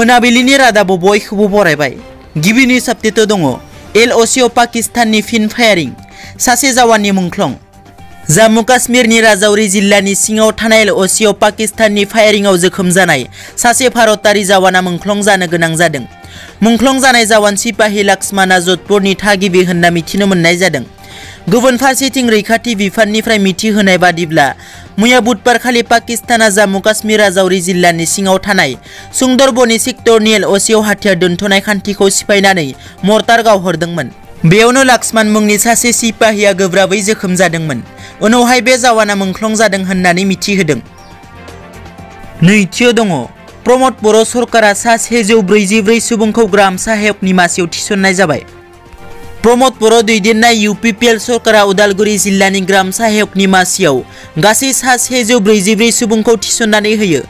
मोनाबिलिनि रादाबाव बयखौबो बरायबाय। गिबिनि साप्तेथ दङ LOCआव पाकिस्ताननि फिन फायारिं, सासे जवाननि मुंख्लं। जम्मू काश्मीरनि राजौरी जिल्लानि सिङाव थानाय LOCआव पाकिस्ताननि फायारिंआव जोखोम जानाय सासे भारतारि जवाना मुंख्लं जानो गोनां जादों। मुंख्लं जानाय जवान सिपाही लक्ष्मणआ जोधपुरनि थागिबि होनना मिथिनो मोननाय जादों। गुबुन फारसेथिं रैखाथि बिफाननिफ्राय मिथिहोनाय बादिब्ला मैया बुधबारखालि पाकिस्ताना जम्मू काश्मीर राजौरी जिल्लानि सिङाव थानाय सुंदरबनी सेक्टरनि LOCआव हाथियार दोनथ'नाय खान्थिखौ सिफायनानै मर्टार गावहरदोंमोन। बेयावनो लक्ष्मण मुंनि सासे सिपाहीया गोब्राबै जोखोम जादोंमोन। उनावहाय बे जवाना मुंख्लं जादों होननानै मिथिहोदों। नैथियाव दङ प्रमद बर' सरकारा सा 144 सुबुंखौ ग्राम साहेबनि मासियाव थिसननाय जाबाय। प्रमद बर' दैदेननाय UPPL सरकारा उदालगुरि जिल्लानि ग्राम साहेबनि मासियाव गासै सा 144 सुबुंखौ थिसननानै होयो।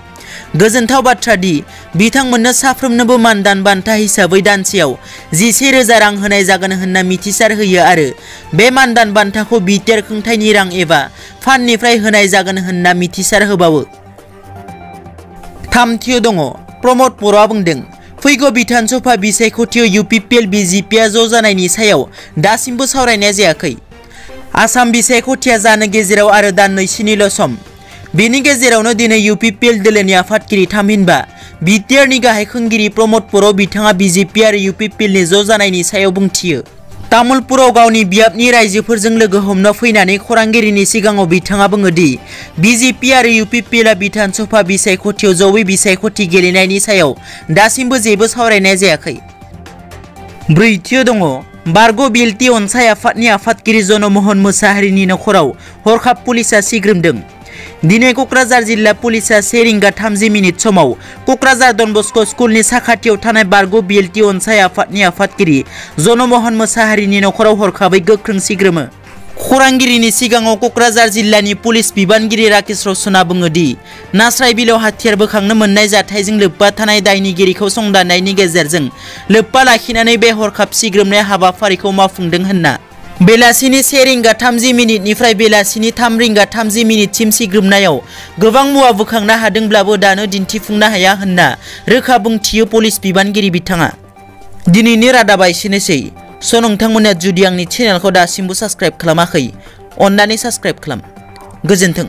गोजोनथाव बाथ्रा दि बिथांमोननो साफ्रोमनोबो मानदान बान्था हिसाबै दानसेयाव 11,000 रां होनाय जागोन होनना मिथिसार होयो आरो बे मानदान बान्थाखौ BTR खुंथायनि रां एबा फान्डनिफ्राय होनाय जागोन होनना मिथिसार होबावो। थामथियाव दङ प्रमद बर'आ बुंदों फैगौ बिधान सभा बिसायख'थियाव UPPL BJPआ ज' जानायनि सायाव दासिमबो सावरायनाय जायाखै। आसाम बिसायख'थिया जानो गेजेराव आरो दाननैसोनिल' सम। बेनि गेजेरावनो दिनै UPPL दोलोनि आफादगिरि थामहिनबा BTRनि गाहाय खुंगिरि प्रमद बर' बिथाङा BJP आरो UPPLनि ज' जानायनि सायाव बुंथियो। तामुलपुराव गावनि बियाबनि रायजोफोरजों लोगो हमनो फैनानै खौरांगिरिनि सिगाङाव बिथाङा बुङो दि BJP आरो UPPLआ बिधान सभा बिसायख'थियाव जयै बिसायख'थि गेलेनायनि सायाव दासिमबो जेबो सावरायनाय जायाखै। ब्रैथियाव दङ बारग' BLT अनसाय आफादनि आफादगिरि जनमोहन मोसाहारिनि नखराव हरखाब पुलिसआ सिग्रोमदों। दिनै क'क्राझार जिल्ला पुलिसआ 1:30 समाव क'क्राझार डन बस्क' स्कुलनि साखाथियाव थानाय बारग' BLT अनसाय आफादनि आफादगिरि जनमोहन मोसाहारिनि नखराव हरखाबै गोख्रों सिग्रोमो। खौरांगिरिनि सिगाङाव क'क्राझार जिल्लानि पुलिस बिबानगिरि राकेश रसना बुङो दि नास्रायबिलाव हाथियार बोखांनो मोननाय जाथायजों लोब्बा थानाय दायनिगिरिखौ संदाननायनि गेजेरजों लोब्बा लाखिनानै बे हरखाब सिग्रोमनाय हाबाफारिखौ मावफुंदों होनना। बेलासिनि 1:30 निफ्राय बेलासिनि 3:30 सिग्रोमनायाव गोबां मुवा बोखांनो हादोंब्लाबो दानो दिन्थिफुंनो हाया होनना रोखा बुंथियो पुलिस बिबानगिरि बिथाङा। दिनैनि रादाबा एसेनोसै। नोंथांमोना जुदि आंनि चेनेलखौ दासिमबो साबस्क्राइब खालामाखै अन्नानै साबस्क्राइब खालाम। गोजोन्थों।